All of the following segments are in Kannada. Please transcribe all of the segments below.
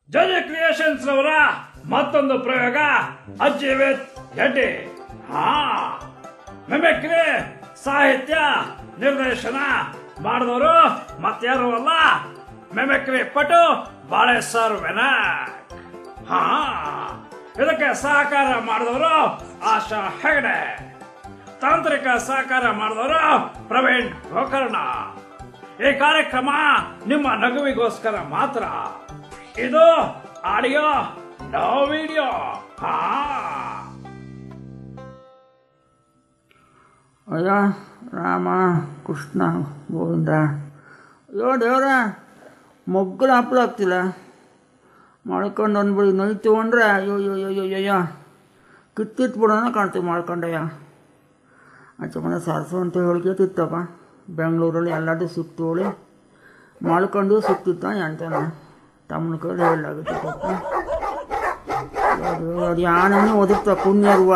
ಜಜೆ ಕ್ರಿಯೇಷನ್ಸ್ ರವರ ಮತ್ತೊಂದು ಪ್ರಯೋಗ ಅಜ್ಜಿ ವಿತ್ ಎಡ್ಡಿ. ಮಿಮಿಕ್ರಿ ಸಾಹಿತ್ಯ ನಿರ್ದೇಶನ ಮಾಡಿದವರು ಮತ್ತಾರು ಅಲ್ಲ, ಮಿಮಿಕ್ರಿ ಪಟು ಬಾಳೆ ಸರ್ ವಿನಾಯಕ್. ಇದಕ್ಕೆ ಸಹಕಾರ ಮಾಡಿದವರು ಆಶಾ ಹೆಗಡೆ, ತಾಂತ್ರಿಕ ಸಹಕಾರ ಮಾಡಿದವರು ಪ್ರವೀಣ್ ಗೋಕರ್ಣ. ಈ ಕಾರ್ಯಕ್ರಮ ನಿಮ್ಮ ನಗುವಿಗೋಸ್ಕರ ಮಾತ್ರ. ಇದು ಆಡಿಯೋ ನೋ ವಿಡಿಯೋ. ಅಯ್ಯೋ ರಾಮ ಕೃಷ್ಣ ಗೋವಿಂದ. ಅಯ್ಯೋ ದೇವ್ರ, ಮೊಗ್ಗಲು ಹಪ್ಪಳ ಆಗ್ತಿಲ್ಲ. ಮಾಡ್ಕೊಂಡು ಅಂದ್ಬಿಡಿ ನೈ ತೊಗೊಂಡ್ರೆ ಅಯ್ಯೋ ಅಯ್ಯೋ ಅಯ್ಯೋ ಕಿತ್ತಿಟ್ಬಿಡೋಣ ಕಾಣ್ತೀವಿ ಮಾಡ್ಕೊಂಡಯ್ಯ. ಆಚೆ ಮನೆ ಸಾರಿಸು ಅಂತ ಹೇಳ್ಕೇತಿತ್ತಪ್ಪ. ಬೆಂಗಳೂರಲ್ಲಿ ಎಲ್ಲಾದರೂ ಸಿಕ್ತೋಳಿ ಮಾಡ್ಕೊಂಡು ಸಿಕ್ತಿತ್ತ ಅಂತಾನೆ ತಮ್ಮನ ಕೈಲಿ ಹೇಳಲಾಗುತ್ತೆ ಪಾಪ. ಅದು ಯಾನೂ ಒದಗ್ತ ಕುನ್ಯರುವ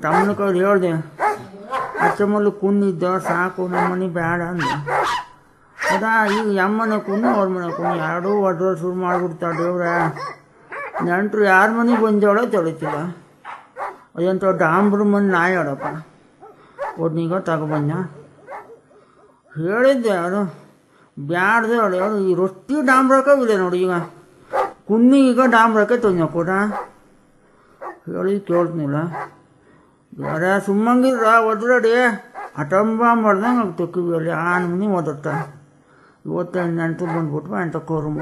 ತಮ್ಮನ ಕೈಲಿ ಹೇಳ್ದೆ. ಅಚ್ಚಮ್ಮಲ್ಲಿ ಕುನ್ನಿದ್ದ ಸಾಕು, ನಮ್ಮ ಮನೆ ಬೇಡ ಅಂದ. ಅದಾ ಈಗ ಎಮ್ಮನೆ ಕುನ್ನು ಅವ್ರ ಮನೆ ಕುನ್ನು ಎರಡೂ ಒಡ್ರ ಶುರು ಮಾಡಿಬಿಡ್ತಾ ದೇವ್ರ. ನೆಂಟರು ಯಾರ ಮನೆಗೆ ಬಂದವಳೋ ತಿಳಿತಿಲ್ಲ. ಅದಂತ ಡಾಂಬ್ರ ಮನೆ ನಾಯಿ ಆಡಪ್ಪ. ಒಡ್ನೀಗ ತಗೊಬಂದ ಹೇಳಿದ್ದೆ, ಅದು ಬ್ಯಾಡ್ದೆ ಅವಳು. ಅದು ಈ ರೊಟ್ಟಿ ಡಾಂಬ್ರಕ್ಕಿಲ್ಲ ನೋಡಿ. ಈಗ ಕುನ್ನಿ ಈಗ ಡಾಂಬ್ರಕ್ಕೆ ತಂದ ಕೂಡ ಹೇಳಿ ಕೇಳ್ತೀನಿಲ್ಲ. ಬೇರೆ ಸುಮ್ಮಂಗಿದ್ರ ಒದ್ರಡಿ ಹಟಂಬ ಮಾಡ್ದಂಗೆ ಆಗ್ತಕ್ಕಿ ಅಲ್ಲಿ ಮನೆ ಓದತ್ತ. ಇವತ್ತು ನೆಂಟು ಬಂದ್ಬಿಟ್ವ ಎಂತ ಕರುಮ.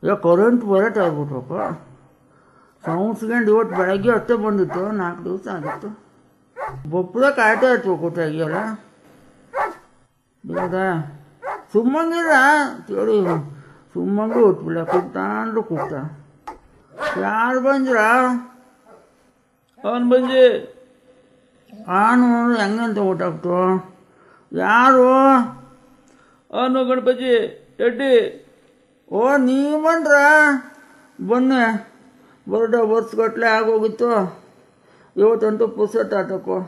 ಈಗ ಕರೆಂಟ್ ಬರಟ್ ಆಗ್ಬಿಟ್ರಪ್ಪ. ಸಂಸ್ಕೊಂಡು ಇವತ್ತು ಬೆಳಗ್ಗೆ ಅಷ್ಟೇ ಬಂದಿತ್ತು, 4 ದಿವಸ ಆಗಿತ್ತು. ಬೊಪ್ಪಳ ಕಾಯ್ತಾ ಇತ್ತು ಕೂತಾಗಿಯಲ್ಲ. ಬೇಡ ಸುಮ್ಮಂಗಿರ ಕೇಳಿ ಸುಮ್ಮಂಗೂ ಉಟ್ಬಿಡ ಕೂಗ್ತಾ ಅಂದ್ರು ಕೂಗ್ತಾ. ಯಾರು ಬಂದ್ರ? ಅವನ್ ಬಂಜಿ ಆನು ಹೆಂಗಂತ ಊಟಾಗ್ತು. ಯಾರು? ಅವನು ಗಣಪತಿ ಎಡ್ಡಿ. ಓ ನೀ ಬಂದ್ರ? ಬನ್ನಿ ವರ್ಷಗಟ್ಲೆ ಆಗೋಗಿತ್ತು. ಇವತ್ತಂತೂ ಪುಸ್ತಕ ಆಟಕ್ಕೋ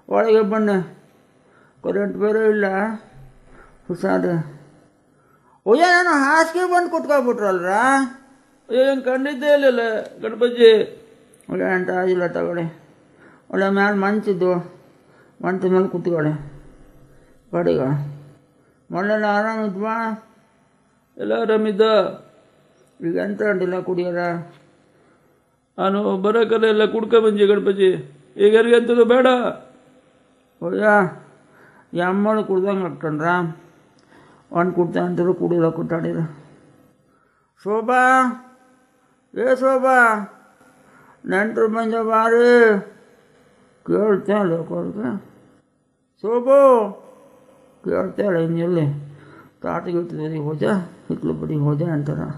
ಒಳಗೆ ಬನ್ನಿ. ಕರೆಂಟ್ ಬೇರೆ ಇಲ್ಲ. ಹುಷಾರು. ಒಯ್ಯ ನಾನು ಹಾಸಿಗೆ ಬಂದು ಕುತ್ಕೊಬಿಟ್ರಲ್ರ. ಏನು ಕಂಡಿದ್ದೇ ಇಲ್ಲ ಗಣಪತಿ. ಒಳ್ಳೆ ಅಂಟ ಆಗಿಲ್ಲ ತಗೊಳ್ಳಿ. ಒಳ್ಳೆ ಮ್ಯಾಲೆ ಮಂಚಿದ್ದು ಮಂಚದ ಮೇಲೆ ಕುತ್ಕೊಳ್ಳಿ. ಕಡಿಗ ಮೊನ್ನೆಲ್ಲ ಆರಾಮಿದ್ವಾ? ಎಲ್ಲ ಆರಾಮಿದ್ದ. ಈಗ ಎಂತ ಅಡ್ಡಿಲ್ಲ ಕುಡಿಯೋರ. ನಾನು ಬರೋಕಲ್ಲ ಎಲ್ಲ ಕುಡ್ಕ ಬಂಜಿ ಗಣಪತಿ. ಈಗ ಯಾರಿಗಂತದ್ದು ಬೇಡ. ಒಯ್ಯ ಎಮ್ಮಳು ಕುಡ್ದಂಗೆ ಹಾಕ್ಕೊಂಡ್ರ. ಒಂದು ಕುಡ್ತಾ ಅಂತಾರೆ ಕುಡಿಲ್ಲ ಕುಟ್ಟಾಡಿರ. ಶೋಭಾ, ಏ ಶೋಭಾ, ನೆಂಟರು ಬಂದ ಬಾರಿ ಕೇಳ್ತಾ ಇಲ್ಲ ಕೊಡ್ಗೆ. ಶೋಭು ಕೇಳ್ತಾ ಇಲ್ಲ. ಇನ್ನೆಲ್ಲಿ ತಾಟಿಗೆ ಇಟ್ಟಿದ್ದೀರಿ ಹೋದೆ, ಹಿತ್ಲು ಬಡಿಗೆ ಹೋದೆ ಅಂತಾರೆ.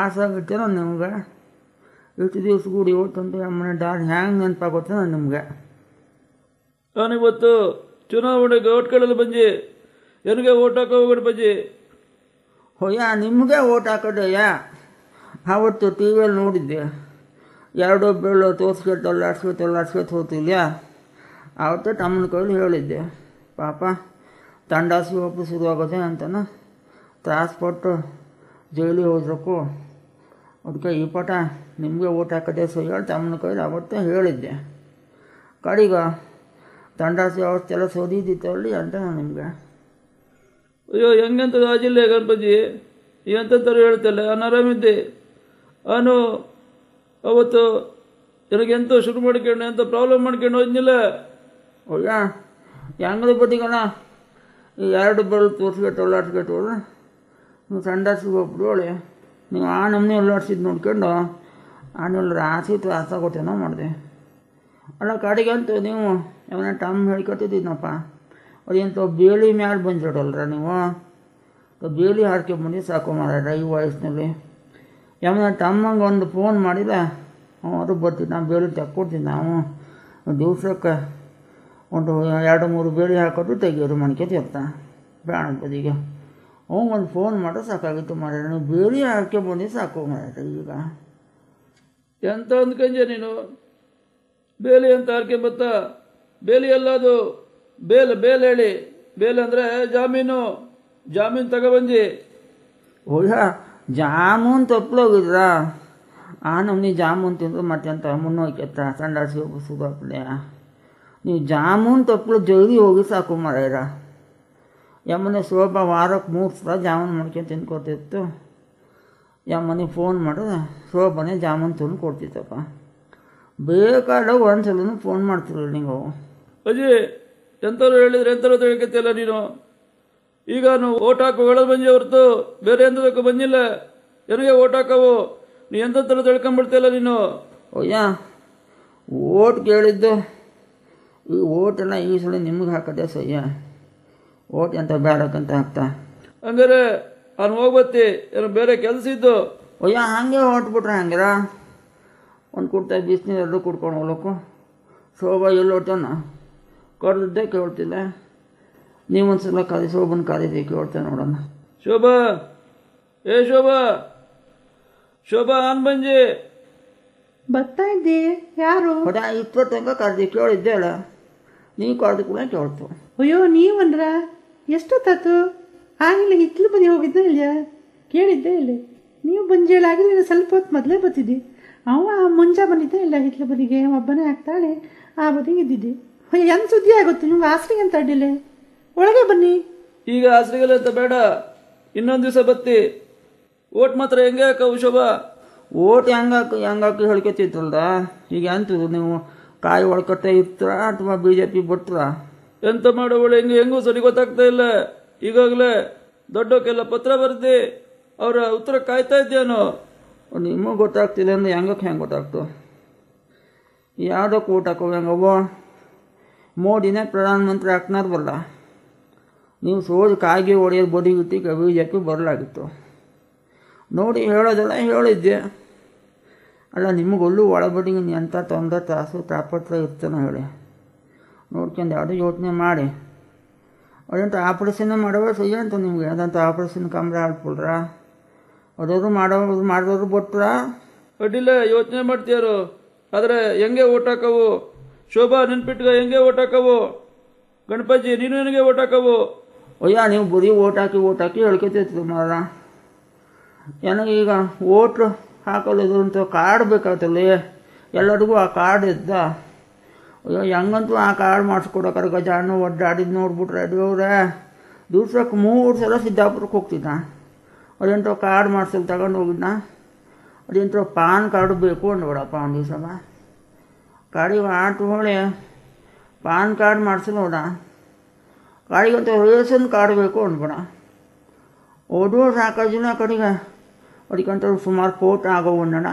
ಆಸಾಗಿರ್ತೀರ ನಿಮ್ಗೆ. ಇಷ್ಟು ದಿವ್ಸ ಕೂಡಿ ಹೋಗ್ತಂತ ಅಮ್ಮನೆ ದಾರಿ ಹ್ಯಾಂಗೆ ನೆನಪಾಗುತ್ತೆ ನಿಮ್ಗೆ. ನಾನಿವತ್ತು ಚುನಾವಣೆಗೆ ಓಟ್ ಕೇಳಲು ಬಂಜಿ. ನನಗೆ ಓಟ್ ಹಾಕೋ ಗಣಪತಿ. ಹೊಯ್ಯ ನಿಮಗೆ ಓಟ್ ಹಾಕೋದಯ್ಯ. ಆವತ್ತು ಟಿ ವಿಯಲ್ಲಿ ನೋಡಿದ್ದೆ. ಎರಡೋ ಬೇಳೋ ತೋರಿಸ್ಕೆ ಹೋಗ್ತಿಲ್ಲ. ಆವತ್ತು ತಮ್ಮನ ಕೈಲಿ ಹೇಳಿದ್ದೆ. ಪಾಪ ತಂಡಾಸಿ ಒಪ್ಪು ಶುರುವಾಗೋದೆ ಅಂತನ ತ್ರಾಸಪಟ್ಟು ಜೈಲಿಗೆ ಹೋದ್ರಕ್ಕೂ. ಅದಕ್ಕೆ ಈ ಪಟ ನಿಮಗೆ ಓಟ್ ಹಾಕೋದೆ ಸೊ ಹೇಳಿ ತಮ್ಮನ ಕೈಲಿ ಅವತ್ತೇ ಹೇಳಿದ್ದೆ. ಕಡಿಗ ತಂಡಾಸಿ ಅವತ್ತೆಲ್ಲ ಸೋದಿದ್ದಿತ್ತು ಅಲ್ಲಿ ಅಂತ ನಿಮಗೆ. ಅಯ್ಯೋ ಹೆಂಗಂತದ್ದು ಆಜಿಲ್ಲ ಗಣಪತಿ. ಎಂತಂತಾರೆ ಹೇಳ್ತಲ್ಲ. ನಾನು ಆರಾಮಿದ್ದೆ. ಅವನು ಅವತ್ತು ನನಗೆಂತೋ ಶುರು ಮಾಡ್ಕೊಂಡು ಎಂತ ಪ್ರಾಬ್ಲಮ್ ಮಾಡ್ಕೊಂಡು ಹೋದ್ನಿಲ್ಲ. ಅಯ್ಯ ಹೆಂಗದ ಬದಿಗಣ ಈ 2 ಬೆರಳು ತೋರಿಸ್ಗೆಟ್ಟು ನೀವು ಸಂಡಾಸಿಗೆ ಹೋಗ್ಬಿಡೋಳೆ. ನೀವು ಆ ನಮ್ಮನೆ ಎಲ್ಲಾಡ್ಸಿದ್ದು ನೋಡ್ಕೊಂಡು ಆನೆಲ್ಲರ ಆಸೆ ತ್ರಾಸಾಗೊತ್ತೇನೋ ಮಾಡಿದೆ. ಅಲ್ಲ ಕಡೆಗಂತೂ ನೀವು ಯಾವನ ಟಮ್ ಹೇಳ್ಕೊತಿದ್ದೀನಪ್ಪ. ಅದೇಂತ ಬೇಲಿ ಮ್ಯಾಲೆ ಬಂದಿಡಲ್ರ ನೀವು. ಬೇಲಿ ಹಾರ್ಕೊಂಬಂದು ಸಾಕು ಮಾರಾಟ ಈ ವಯಸ್ಸಿನಲ್ಲಿ. ಯಾವನ ತಮ್ಮಂಗೆ ಒಂದು ಫೋನ್ ಮಾಡಿಲ್ಲ, ಅವರು ಬರ್ತೀನಿ ನಾನು ಬೇಲಿ ತಕ್ಕೊಡ್ತೀನಿ. ನಾವು ದಿವ್ಸಕ್ಕೆ ಒಂದು 2-3 ಬೇಲಿ ಹಾಕೋದು ತೆಗಿಯೋರು ಮಣ್ಕೊತಿರ್ತ ಬ್ಯಾಣದ ಬದಿಗೆ. ಒಂದು ಫೋನ್ ಮಾಡೋ ಸಾಕಾಗಿತ್ತು ಮಾರಾಟ. ನೀವು ಬೇಲಿ ಹಾರ್ಕೊಂಬಂದು ಸಾಕು ಮಾರಾಟ. ಈಗ ಎಂತ ಅಂದ್ಕಂಜೆ ನೀನು. ಬೇಲಿ ಅಂತ ಹಾರ್ಕೊಂಬತ್ತ. ಬೇಲಿ ಎಲ್ಲದು ಬೇಲ್ ಹೇಳಿ. ಬೇಲ್ ಅಂದರೆ ಜಾಮೀನು ತಗೊಬಂದಿ. ಓಯ್ಯ ಜಾಮೂನ್ ತಪ್ಪಲೋಗಿದ್ರಾ ಆ ನಮ್ನಿ ಜಾಮೂನ್ ತಿಂದ್ರೆ ಮತ್ತೆ ಅಂತ ಮುನ್ನೋಯ್ಕೆತ್ತ ಸಂಡಾಸಿಗೆ ಬಸ್ಸೋದು ಹಾಕ್ಲೆ ನೀವು ಜಾಮೂನ್ ತಪ್ಪಲು ಜಲ್ದಿ ಹೋಗಿ ಸಾಕು ಮಾರಾಯ್ರ ಯಮ್ಮನೆ ಶೋಭಾ ವಾರಕ್ಕೆ 3 ಸಲ ಜಾಮೂನ್ ಮಾಡ್ಕೊಂಡು ತಿನ್ಕೊತಿತ್ತು ಯಮ್ಮನಿಗೆ ಫೋನ್ ಮಾಡಿದ್ರೆ ಶೋಭಾನೇ ಜಾಮೂನ್ ತಂದು ಕೊಡ್ತಿತ್ತಪ್ಪ ಬೇಕಾದಾಗ ಒಂದ್ಸಲೂ ಫೋನ್ ಮಾಡ್ತಿರಲ್ಲ ನೀವು ಅಜ್ಜಿ ಎಂಥವ್ರು ಹೇಳಿದ್ರೆ ಎಂಥವ್ರು ತಿಳ್ಕೊತಿಲ್ಲ ನೀನು ಈಗ ನಾವು ಓಟ್ ಹಾಕೋ ಹೇಳೋದು ಬಂಜಿ ಹೊರತು ಬೇರೆ ಎಂಥದಕ್ಕೂ ಬಂದಿಲ್ಲ ನನಗೆ ಓಟ್ ಹಾಕವು ನೀ ಎಂಥರ ತಿಳ್ಕೊಂಬಿಡ್ತಿಲ್ಲ ನೀನು ಅಯ್ಯ ಓಟ್ ಕೇಳಿದ್ದು ಈ ಓಟೆಲ್ಲ ಈ ಸಲ ನಿಮ್ಗೆ ಹಾಕದೆ ಸಯ್ಯ ಓಟ್ ಅಂತ ಬೇಡಕ್ಕಂತ ಹಾಕ್ತಾ ಹಂಗಾರೆ ಅವ್ನು ಹೋಗ್ಬತ್ತಿ ಏನು ಬೇರೆ ಕೆಲಸ ಇದ್ದು ಅಯ್ಯ ಹಂಗೆ ಹೊಟ್ಬಿಟ್ರೆ ಹಂಗಿರ ಒಂದು ಕುಡ್ತಾ ಬಿಸಿನೀರು ಕುಡ್ಕೊಂಡು ಹೋಗ್ಲಕ್ಕು ಶೋಭಾ ಎಲ್ಲಿ ಹೊಟ್ಟನ ಕರೆದಿದ್ದೆ ಕೇಳ್ತಿಲ್ಲ ನೀವೊಂದ್ಸಲ ಕರಿ ಶೋಭನ ಕರೀದಿ ಕೇಳ್ತೇನೆ ನೋಡೋಣ ಶೋಭಾ ಏ ಶೋಭಾ ಶೋಭಾ ಆನ್ ಬಂಜಿ ಬರ್ತಾ ಇದ್ದೆ ಯಾರು ಹೊಡ ಇಪ್ಪತ್ತಂಗ ಕರೆದಿ ಕೇಳಿದ್ದೆ ಅಲ್ಲ ನೀವು ಕರೆದು ಕೂಡ ಕೇಳ್ತು ಅಯ್ಯೋ ನೀವನ್ರ ಎಷ್ಟೊತ್ತಾತು ಆಗಿಲ್ಲ ಹಿತ್ಲು ಬದಿ ಹೋಗಿದ್ದೆ ಇಲ್ಲ ಕೇಳಿದ್ದೆ ಇಲ್ಲ ನೀವು ಬಂಜೇಳಾಗಿದ್ರೆ ಸ್ವಲ್ಪ ಹೊತ್ತು ಮೊದಲೇ ಬರ್ತಿದ್ದಿ ಅವ ಮುಂಜಾ ಬಂದಿದ್ದೆ ಇಲ್ಲ ಹಿತ್ಲು ಬದಿಗೆ ಒಬ್ಬನೇ ಆಗ್ತಾಳೆ ಆ ಬದಿಗೆ ಇದ್ದಿದ್ದೆ ಅಯ್ಯೋ ಏನು ಸುದ್ದಿ ಆಗುತ್ತೆ ನಿಮ್ಗೆ ಆಸ್ರಿಗೆ ಅಂತ ಅಡ್ಡಿಲ್ಲ ಒಳಗೆ ಬನ್ನಿ ಈಗ ಹಸ್ರಿಗಲ್ಲ ಅಂತ ಬೇಡ ಇನ್ನೊಂದು ದಿವಸ ಬತ್ತಿ ಓಟ್ ಮಾತ್ರ ಹೆಂಗೆ ಹಾಕವು ಶೋಭಾ ಓಟ್ ಹೆಂಗಾಕಿ ಹೇಳ್ಕೊತಿದ್ರಲ್ದ ಈಗ ಅಂತಿದ್ರು ನೀವು ಕಾಯಿ ಒಳಕಟ್ಟೆ ಇರ್ತೀರಾ ಅಥವಾ BJP ಬರ್ತೀರಾ ಎಂತ ಮಾಡೋವಳು ಹೆಂಗೂ ಸರಿ ಗೊತ್ತಾಗ್ತಾ ಇಲ್ಲ ಈಗಾಗಲೇ ದೊಡ್ಡಕ್ಕೆಲ್ಲ ಪತ್ರ ಬರ್ದಿ ಅವರ ಉತ್ತರ ಕಾಯ್ತಾ ಇದ್ದೇನು ನಿಮಗೆ ಗೊತ್ತಾಗ್ತಿಲ್ಲ ಅಂದ್ರೆ ಹೆಂಗೆ ಗೊತ್ತಾಗ್ತು ಯಾವುದಕ್ಕೆ ಓಟ್ ಹಾಕೋ ಹೆಂಗವ್ವ ಮೋದಿನೇ ಪ್ರಧಾನಮಂತ್ರಿ ಹಾಕ್ನಾರ ಬರಲ್ಲ ನೀವು ಸೋಜ್ ಕಾಯಿಗೆ ಹೊಡೆಯೋದು ಬಡಿಗಿಟ್ಟಿಗೆ BJP ಬರಲಾಗಿತ್ತು ನೋಡಿ ಹೇಳೋದಲ್ಲ ಹೇಳಿದ್ದೆ ಅಲ್ಲ ನಿಮಗೊಳ್ಳು ಒಳಬಡಿಗೆ ಎಂಥ ತೊಂದರೆ ತಾಸು ತಾಪತ್ರ ಇರ್ತಾನೆ ಹೇಳಿ ನೋಡ್ಕೊಂಡು ಯಾವುದೋ ಯೋಚನೆ ಮಾಡಿ ಅದಂತ ಆಪ್ರೇಷನ್ ಮಾಡೋವ ಸಹ್ಯ ಅಂತ ನಿಮ್ಗೆ ಅದಂತ ಆಪ್ರೇಷನ್ ಕಮ್ರ ಆಡ್ಬಿಡ್ರ ಅದವರು ಮಾಡೋರು ಬಿಟ್ರ ಅಡ್ಡಿಲ್ಲ ಯೋಚನೆ ಮಾಡ್ತೀಯಾರು ಆದರೆ ಹೆಂಗೆ ಓಟ್ ಹಾಕವು ಶೋಭಾ ನೆನ್ಪಿಟ್ಗ ಹೆಂಗೆ ಓಟ್ ಹಾಕವು ಗಣಪತಿ ನೀನು ನನಗೆ ಓಟ್ ಹಾಕವು ಅಯ್ಯ ನೀವು ಬರೀ ಓಟ್ ಹಾಕಿ ಹೇಳ್ಕೊತಿರ್ತೀವಿ ಮಾರ ನನಗೀಗ ಓಟ್ ಹಾಕಲು ಅಂತ ಕಾರ್ಡ್ ಬೇಕಾಗ್ತಲ್ಲ ಎಲ್ಲರಿಗೂ ಆ ಕಾರ್ಡ್ ಇದ್ದ ಅಯ್ಯೋ ಹೆಂಗಂತೂ ಆ ಕಾರ್ಡ್ ಮಾಡಿಸ್ಕೊಡೋಕ್ಕಾರ ಗಜಾನು ಒಡ್ಡಾಡಿದ್ದು ನೋಡ್ಬಿಟ್ರೆ ಅಡಿಯವ್ರೆ ದಿವ್ಸಕ್ಕೆ 3 ಸಲ ಸಿದ್ದಾಪುರಕ್ಕೆ ಹೋಗ್ತಿದ್ದ ಅದೇಂಟೋ ಕಾರ್ಡ್ ಮಾಡಿಸಲು ತಗೊಂಡು ಹೋಗಿದ್ನ ಅದೇಂಟೋ ಪಾನ್ ಕಾರ್ಡು ಬೇಕು ಅಂದ್ಬಿಡಪ್ಪ ಒಂದು ದಿವಸ ಗಾಡಿಗೆ ಆಟೋ ಹೊಳೆ ಪಾನ್ ಕಾರ್ಡ್ ಮಾಡಿಸಲು ನೋಡ ಗಾಡಿಗಂತ ರೇಷನ್ ಕಾರ್ಡ್ ಬೇಕು ಅಂದ್ಬೇಡ ಓಡೋ ಸಾಕಾಜಿನ ಕಡೆಗೆ ಅದಕ್ಕಂತ ಸುಮಾರು ಫೋಟೋ ಆಗೋವಣ್ಣ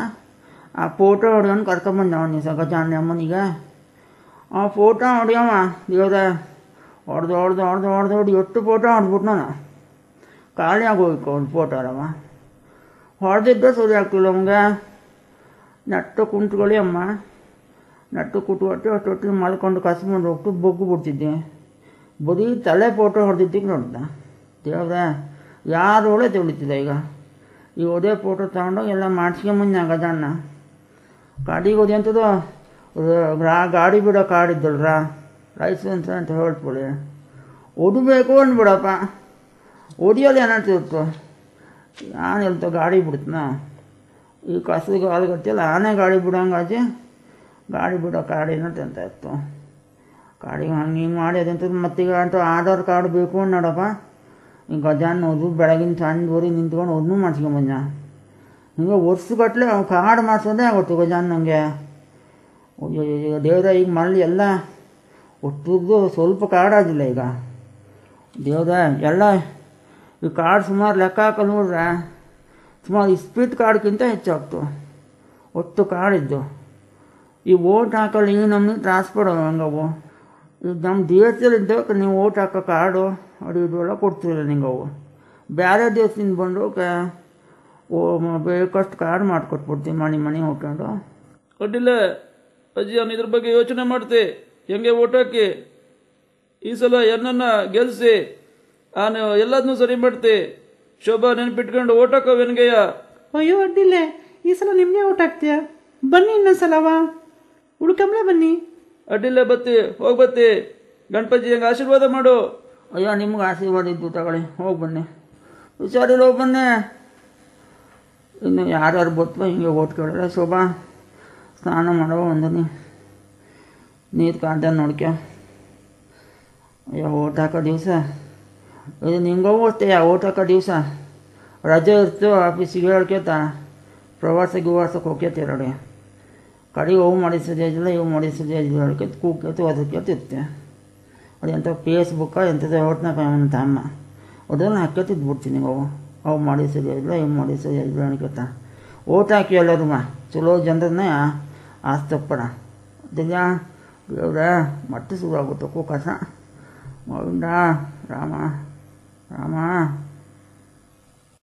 ಆ ಫೋಟೋ ಹೊಡ್ಕೊಂಡು ಕರ್ಕೊಂಬಂದವ ನೀವು ಗಜಾನ ಅಮ್ಮನಿಗೆ ಆ ಫೋಟೋ ಹೊಡಿಯವ ದೇವ್ರ ಹೊಡೆದು ಎಷ್ಟು ಫೋಟೋ ಹೊಡೆದ್ಬಿಟ್ಟು ನಾನು ಖಾಲಿ ಆಗೋಯ್ತು ಒಂದು ಫೋಟೋ ಅಲ್ಲವ ಹೊಡೆದಿದ್ದೆ ಸರಿ ಆಗ್ತಿಲ್ಲ ನಮಗೆ ನಟ್ಟು ಕುಂತ್ಕೊಳ್ಳಿ ಅಮ್ಮ ನಟ್ಟು ಕುಟ್ಕೊಟ್ಟು ಅಷ್ಟೊಟ್ಟಿಗೆ ಮಲ್ಕೊಂಡು ಕಸ್ಕೊಂಡು ಹೋಗ್ತು ಬೊಗ್ಗು ಬಿಡ್ತಿದ್ದೆ ಬರೀ ತಲೆ ಫೋಟೋ ಹೊಡೆದಿದ್ದಕ್ಕೆ ನೋಡ್ದ ದೇವ್ರ ಯಾರು ಒಳ್ಳೆ ತಿಳಿತಿದ್ದ ಈಗ ಅದೇ ಫೋಟೋ ತಗೊಂಡೋಗಿ ಎಲ್ಲ ಮಾಡಿಸ್ಕೊಂಬಂದು ಗಜಾನ ಗಾಡಿಗೆ ಹೋದಿ ಅಂತದ್ದು ಗಾಡಿ ಬಿಡೋ ಕಾರ್ಡ್ ಇದ್ದಲ್ರ ಲೈಸೆನ್ಸ್ ಅಂತ ಹೇಳ್ಬಿಡಿ ಹೊಡಿಬೇಕು ಅಂದ್ಬಿಡಪ್ಪ ಹೊಡಿಯೋದು ಏನಾಗ್ತಿತ್ತು ನಾನು ಹೇಳ್ತ ಗಾಡಿ ಬಿಡ್ತನ ಈ ಕಸದ ಆಲ್ಗತ್ತಿಲ್ಲ ಆನೆ ಗಾಡಿ ಬಿಡೋಂಗಾಜಿ ಗಾಡಿ ಬಿಡೋ ಕಾರ್ಡ್ ಏನಂತ ಅಂತ ಇತ್ತು ಗಾಡಿಗೆ ಹಂಗೆ ಹಿಂಗೆ ಮಾಡಿ ಅದಂತದ್ದು ಮತ್ತೀಗ ಅಂತ ಆಧಾರ್ ಕಾರ್ಡ್ ಬೇಕು ನೋಡಪ್ಪ ಈ ಗಜಾನ ಹೋದು ಬೆಳಗಿನ ಸಂಜೆವರೆಗೆ ನಿಂತ್ಕೊಂಡು ಅದನ್ನೂ ಮಾಡ್ಸ್ಕೊಂಬಂದ ಹಿಂಗೆ ವರ್ಷಗಟ್ಟಲೆ ಅವ್ನು ಕಾರ್ಡ್ ಮಾಡಿಸೋದೇ ಆಗುತ್ತೆ ಗಜಾನ ನನಗೆ ದೇವ್ರ ಈಗ ಮರಳಿ ಎಲ್ಲ ಒಟ್ಟುದ್ದು ಸ್ವಲ್ಪ ಕಾರ್ಡ್ ಆಗಿಲ್ಲ ಈಗ ದೇವ್ರ ಎಲ್ಲ ಈ ಕಾರ್ಡ್ ಸುಮಾರು ಲೆಕ್ಕ ಹಾಕಲು ನೋಡ್ರೆ ಸುಮಾರು ಸ್ಪೀಡ್ ಕಾರ್ಡ್ಗಿಂತ ಹೆಚ್ಚಾಗ್ತು ಒಟ್ಟು ಕಾರ್ಡ್ ಇದ್ದು ಈ ಓಟ್ ಹಾಕಲು ಈಗ ನಮಗೆ ಟ್ರಾನ್ಸ್ಫರ್ ಹಂಗವು ಈಗ ನಮ್ಮ ದೇಶದಲ್ಲಿದ್ದಕ್ಕೆ ನೀವು ಓಟ್ ಹಾಕೋ ಕಾರ್ಡು ಇದೆಲ್ಲ ಕೊಡ್ತಿರಲಿಲ್ಲ ನಿಂಗೆ ಅವು ಬೇರೆ ದೇಶದಿಂದ ಬಂದು ಬೇಕಷ್ಟು ಕಾರ್ಡ್ ಮಾಡಿಕೊಟ್ಬಿಡ್ತೀವಿ ಮನೆ ಹೋಗ್ಕೊಂಡು ಅಡ್ಡಿಲ್ಲ ಅಜ್ಜಿ ಅವನು ಇದ್ರ ಬಗ್ಗೆ ಯೋಚನೆ ಮಾಡ್ತೆ ಹೆಂಗೆ ಓಟ್ ಹಾಕಿ ಈ ಸಲ ಏನನ್ನ ಗೆಲ್ಸಿ ನಾನು ಎಲ್ಲದನ್ನೂ ಸರಿ ಮಾಡ್ತೆ ಶೋಭಾ ನೆನ್ಪಿಟ್ಕೊಂಡು ಓಟ್ ಹಾಕೋವೆನ್ಗೆಯ ಅಯ್ಯೋ ಅಡ್ಡಿಲ್ಲ ಈ ಸಲ ನಿಮಗೆ ಓಟ್ ಹಾಕ್ತೀಯ ಬನ್ನಿ ಇನ್ನೊಂದ್ಸಲವ ಉಳ್ಕಂಬ್ಲೆ ಬನ್ನಿ ಅಡ್ಡಿಲ್ಲ ಬತ್ತಿ ಹೋಗ್ಬತ್ತಿ ಗಣಪತಿ ಹೆಂಗೆ ಆಶೀರ್ವಾದ ಮಾಡು ಅಯ್ಯೋ ನಿಮ್ಗೆ ಆಶೀರ್ವಾದ ಇದ್ದು ತಗೊಳ್ಳಿ ಹೋಗಿ ಬನ್ನಿ ಹುಷಾರಿಲ್ಲ ಹೋಗಿ ಬನ್ನಿ ಇನ್ನು ಯಾರ್ಯಾರು ಬರ್ತವ ಹಿಂಗೆ ಓಟ್ ಕೇಳಿದ್ರೆ ಶೋಭಾ ಸ್ನಾನ ಮಾಡೋ ಒಂದು ನೀರು ಕಾಡ್ದ ನೋಡ್ಕ್ಯೋ. ಅಯ್ಯೋ ಓಟ್ ಹಾಕೋ ದಿವಸ ಇದು ನಿಂಗೂ ಅಷ್ಟೇ ಓಟ್ ಹಾಕೋ ದಿವಸ ರಜೆ ಇರ್ತು ಆಫೀಸಿಗೆ ಹೇಳ್ಕೇತ ಪ್ರವಾಸಕ್ಕೆ ಹೋಗ್ಯತಿರಡೆ ಕಡೆಗೆ ಅವು ಮಾಡಿಸೋದಿಲ್ಲ ಇವು ಮಾಡಿಸೋದಿಲ್ಲ ಹೇಳ್ಕೇತ ಕೂಗ್ಕೇತು ಅದಕ್ಕೇತಿರ್ತೆ ಅದು ಎಂಥ ಫೇಸ್ಬುಕ್ಕ ಎಂಥದ್ದು ಓಟ್ನಾಗ ಅಂತ ಅಮ್ಮ ಅದನ್ನು ಹಾಕ್ಯತಿದ್ದು ಬಿಡ್ತೀನಿ ಅವು ಮಾಡಿಸೋದಿಲ್ಲ ಇವು ಮಾಡಿಸೋದಿಲ್ಲ ಅನ್ಕೇತ ಓಟ್ ಹಾಕಿ ಎಲ್ಲರೂ ಚಲೋ ಜನರನ್ನೇ ಆಸ್ತಪ್ಪಡ ದಿನ ದೇವ್ರ ಮತ್ತೆ ಶುರು ಆಗುತ್ತೆ ಕಸ ಗೋವಿಂದ ರಾಮ ರಾಮ